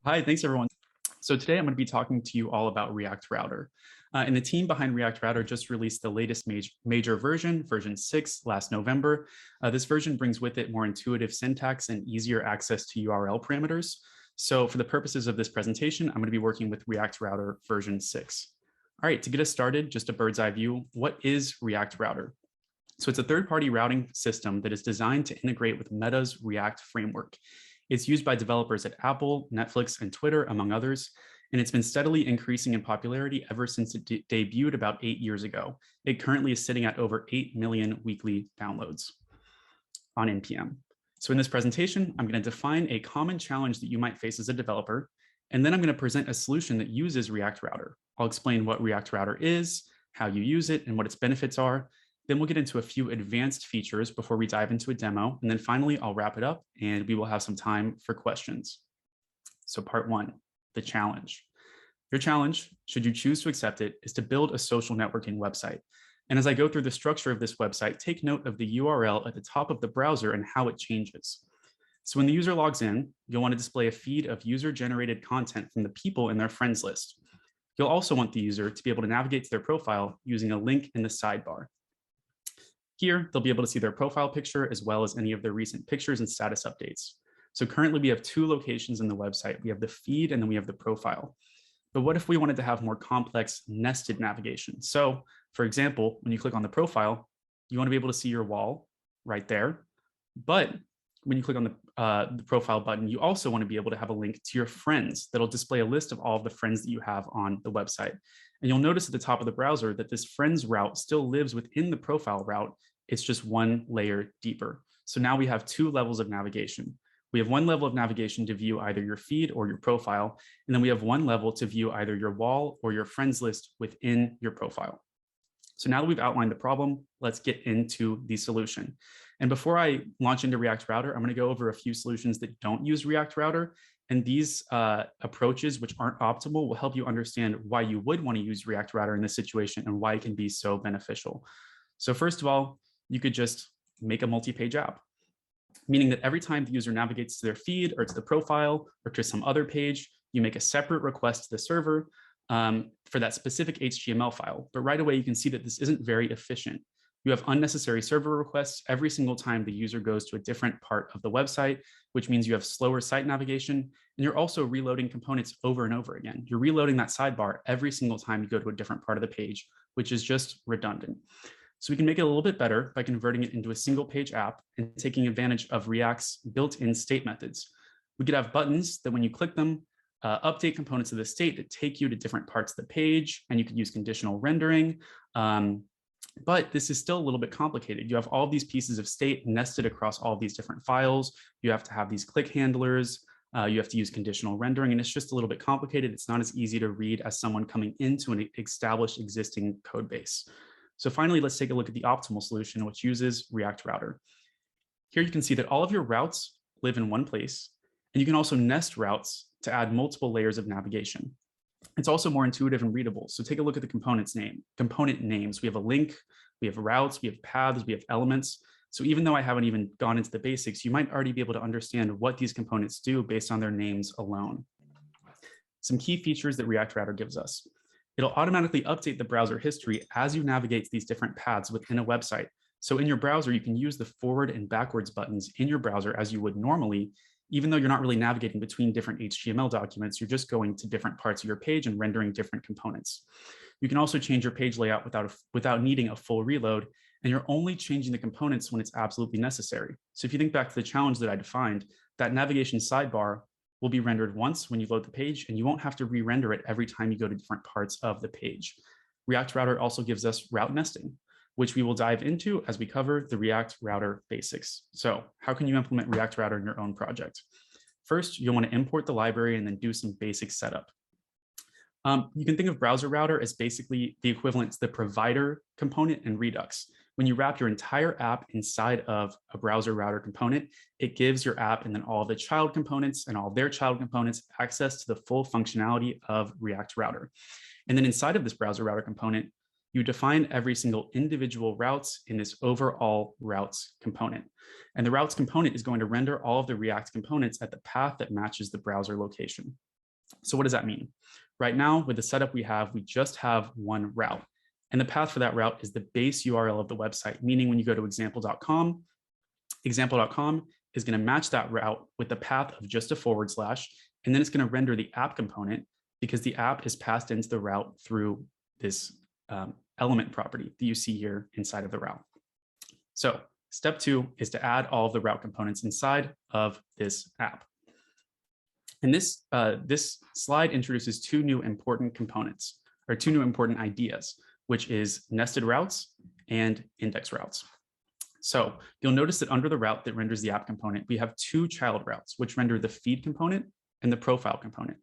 Hi, thanks everyone. So today I'm going to be talking to you all about React Router. And the team behind React Router just released the latest major version, version 6, last November. This version brings with it more intuitive syntax and easier access to URL parameters. So for the purposes of this presentation, I'm going to be working with React Router version 6. All right, to get us started, just a bird's eye view, what is React Router? So it's a third-party routing system that is designed to integrate with Meta's React framework. It's used by developers at Apple, Netflix, and Twitter, among others, and it's been steadily increasing in popularity ever since it debuted about 8 years ago. It currently is sitting at over 8 million weekly downloads on NPM. So in this presentation, I'm going to define a common challenge that you might face as a developer, and then I'm going to present a solution that uses React Router. I'll explain what React Router is, how you use it, and what its benefits are. Then we'll get into a few advanced features before we dive into a demo. And then finally, I'll wrap it up and we will have some time for questions. So part one, the challenge. Your challenge, should you choose to accept it, is to build a social networking website. And as I go through the structure of this website, take note of the URL at the top of the browser and how it changes. So when the user logs in, you'll want to display a feed of user-generated content from the people in their friends list. You'll also want the user to be able to navigate to their profile using a link in the sidebar. Here, they'll be able to see their profile picture as well as any of their recent pictures and status updates. So currently we have two locations in the website. We have the feed and then we have the profile. But what if we wanted to have more complex nested navigation? So for example, when you click on the profile, you want to be able to see your wall right there. But when you click on the profile button, you also want to be able to have a link to your friends that'll display a list of all of the friends that you have on the website. And you'll notice at the top of the browser that this friends route still lives within the profile route. It's just one layer deeper. So now we have two levels of navigation. We have one level of navigation to view either your feed or your profile. And then we have one level to view either your wall or your friends list within your profile. So now that we've outlined the problem, let's get into the solution. And before I launch into React Router, I'm going to go over a few solutions that don't use React Router. And these approaches, which aren't optimal, will help you understand why you would want to use React Router in this situation and why it can be so beneficial. So first of all, you could just make a multi-page app, meaning that every time the user navigates to their feed or to the profile or to some other page, you make a separate request to the server for that specific HTML file. But right away, you can see that this isn't very efficient. You have unnecessary server requests every single time the user goes to a different part of the website, which means you have slower site navigation, and you're also reloading components over and over again. You're reloading that sidebar every single time you go to a different part of the page, which is just redundant. So we can make it a little bit better by converting it into a single page app and taking advantage of React's built-in state methods. We could have buttons that when you click them, update components of the state that take you to different parts of the page, and you could use conditional rendering. But this is still a little bit complicated. You have all these pieces of state nested across all these different files. You have to have these click handlers. You have to use conditional rendering, and it's just a little bit complicated. It's not as easy to read as someone coming into an established existing code base. So finally, let's take a look at the optimal solution, which uses React Router. Here you can see that all of your routes live in one place, and you can also nest routes to add multiple layers of navigation. It's also more intuitive and readable. So take a look at the component names. We have a link, we have routes, we have paths, we have elements. So even though I haven't even gone into the basics, you might already be able to understand what these components do based on their names alone. Some key features that React Router gives us. It'll automatically update the browser history as you navigate these different paths within a website. So in your browser, you can use the forward and backwards buttons in your browser as you would normally, even though you're not really navigating between different HTML documents, you're just going to different parts of your page and rendering different components. You can also change your page layout without needing a full reload, and you're only changing the components when it's absolutely necessary. So if you think back to the challenge that I defined, that navigation sidebar will be rendered once when you load the page, and you won't have to re-render it every time you go to different parts of the page. React Router also gives us route nesting, which we will dive into as we cover the React Router basics. So how can you implement React Router in your own project? First, you'll want to import the library and then do some basic setup. You can think of Browser Router as basically the equivalent to the provider component in Redux. When you wrap your entire app inside of a Browser Router component, it gives your app and then all of the child components and all of their child components access to the full functionality of React Router. And then inside of this Browser Router component, you define every single individual routes in this overall routes component. And the routes component is going to render all of the React components at the path that matches the browser location. So what does that mean? Right now, with the setup we just have one route. And the path for that route is the base URL of the website, meaning when you go to example.com is going to match that route with the path of just a /, and then it's going to render the app component because the app is passed into the route through this element property that you see here inside of the route. So step 2 is to add all of the route components inside of this app. And this slide introduces 2 new important components, or 2 new important ideas, which is nested routes and index routes. So you'll notice that under the route that renders the app component, we have 2 child routes, which render the feed component and the profile component.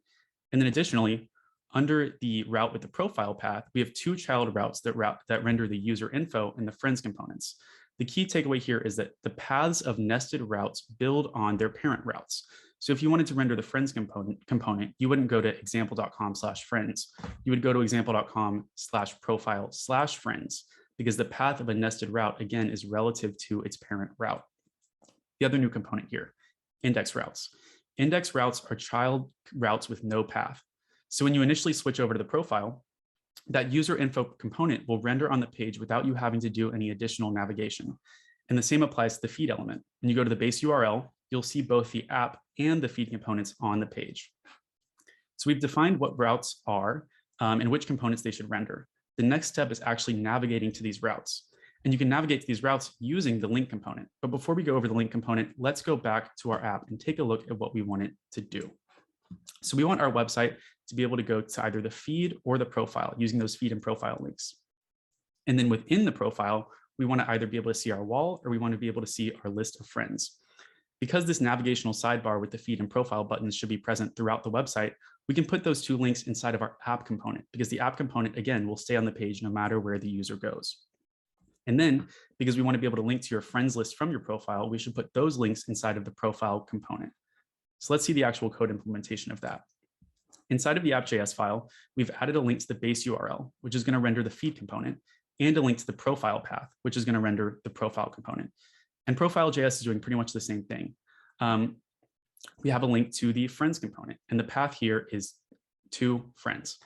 And then additionally, under the route with the profile path, we have 2 child routes that render the user info and the friends components. The key takeaway here is that the paths of nested routes build on their parent routes. So if you wanted to render the friends component, you wouldn't go to example.com/friends. You would go to example.com/profile/friends, because the path of a nested route, again, is relative to its parent route. The other new component here, index routes. Index routes are child routes with no path. So when you initially switch over to the profile, that user info component will render on the page without you having to do any additional navigation. And the same applies to the feed element. When you go to the base URL, you'll see both the app and the feed components on the page. So we've defined what routes are and which components they should render. The next step is actually navigating to these routes. And you can navigate to these routes using the link component. But before we go over the link component, let's go back to our app and take a look at what we want it to do. So we want our website to be able to go to either the feed or the profile using those feed and profile links. And then within the profile, we want to either be able to see our wall or we want to be able to see our list of friends. Because this navigational sidebar with the feed and profile buttons should be present throughout the website, we can put those 2 links inside of our app component, because the app component, again, will stay on the page no matter where the user goes. And then, because we want to be able to link to your friends list from your profile, we should put those links inside of the profile component. So let's see the actual code implementation of that. Inside of the app.js file, we've added a link to the base URL, which is going to render the feed component, and a link to the profile path, which is going to render the profile component. And Profile.js is doing pretty much the same thing. We have a link to the friends component, and the path here is to friends.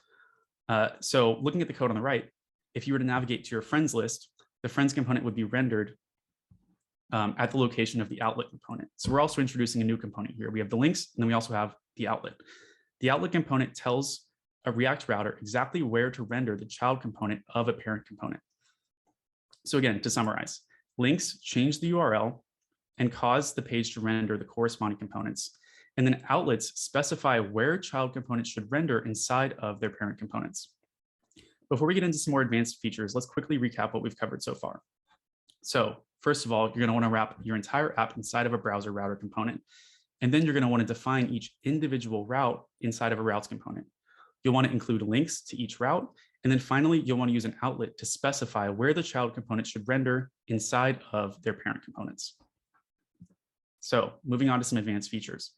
So looking at the code on the right, if you were to navigate to your friends list, the friends component would be rendered at the location of the outlet component. So we're also introducing a new component here. We have the links, and then we also have the outlet. The outlet component tells a React router exactly where to render the child component of a parent component. So again, to summarize, links change the URL and cause the page to render the corresponding components. And then outlets specify where child components should render inside of their parent components. Before we get into some more advanced features, let's quickly recap what we've covered so far. So first of all, you're going to want to wrap your entire app inside of a browser router component. And then you're going to want to define each individual route inside of a routes component. You'll want to include links to each route. And then finally, you'll want to use an outlet to specify where the child component should render inside of their parent components. So moving on to some advanced features.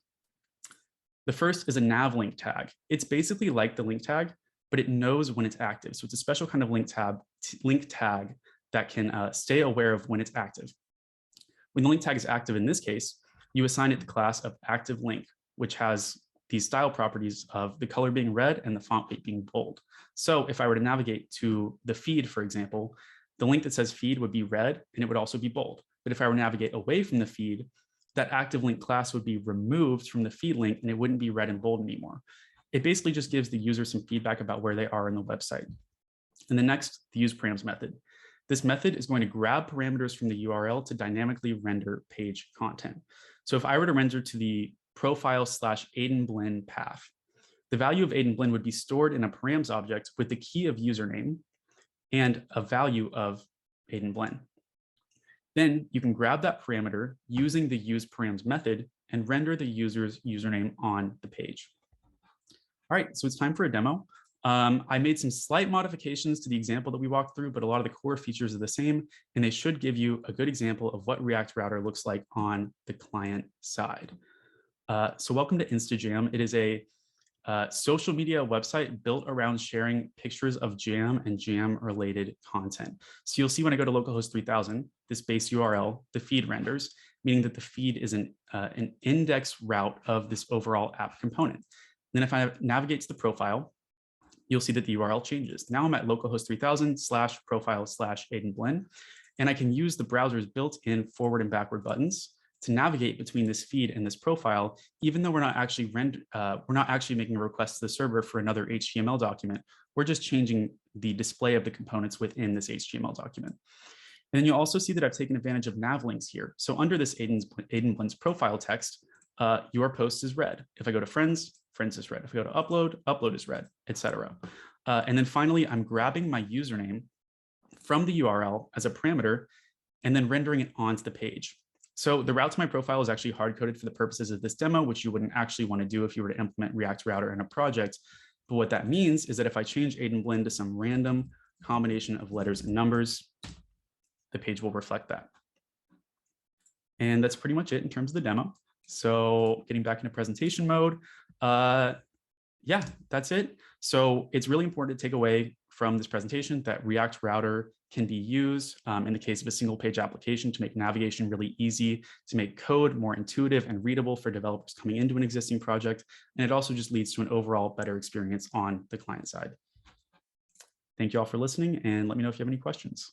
The first is a nav link tag. It's basically like the link tag, but it knows when it's active. So it's a special kind of link tag that can stay aware of when it's active. When the link tag is active in this case, you assign it the class of active link, which has these style properties of the color being red and the font weight being bold. So if I were to navigate to the feed, for example, the link that says feed would be red and it would also be bold. But if I were to navigate away from the feed, that active link class would be removed from the feed link and it wouldn't be red and bold anymore. It basically just gives the user some feedback about where they are in the website. And the next, the useParams method. This method is going to grab parameters from the URL to dynamically render page content. So if I were to render to the profile/Aiden Blinn path, the value of Aiden Blinn would be stored in a params object with the key of username and a value of Aiden Blinn. Then you can grab that parameter using the useParams method and render the user's username on the page. All right, so it's time for a demo. I made some slight modifications to the example that we walked through, but a lot of the core features are the same, and they should give you a good example of what React Router looks like on the client side. So welcome to Instajam. It is a social media website built around sharing pictures of Jam and Jam-related content. So you'll see when I go to localhost 3000, this base URL, the feed renders, meaning that the feed is an index route of this overall app component. Then if I navigate to the profile, you'll see that the URL changes. Now I'm at localhost 3000 /profile/Aiden Blinn, and I can use the browser's built-in forward and backward buttons to navigate between this feed and this profile, even though we're not actually making a request to the server for another HTML document. We're just changing the display of the components within this HTML document. And then you'll also see that I've taken advantage of nav links here. So under this Aiden Blinn's profile text, your post is red. If I go to friends, friends is red. If I go to upload, upload is red, etc. And then finally, I'm grabbing my username from the URL as a parameter and then rendering it onto the page. So the route to my profile is actually hard-coded for the purposes of this demo, which you wouldn't actually want to do if you were to implement React Router in a project. But what that means is that if I change Aiden Blinn to some random combination of letters and numbers, the page will reflect that. And that's pretty much it in terms of the demo. So getting back into presentation mode, yeah, that's it. So it's really important to take away from this presentation that React Router can be used in the case of a single page application to make navigation really easy, to make code more intuitive and readable for developers coming into an existing project. And it also just leads to an overall better experience on the client side. Thank you all for listening, and let me know if you have any questions.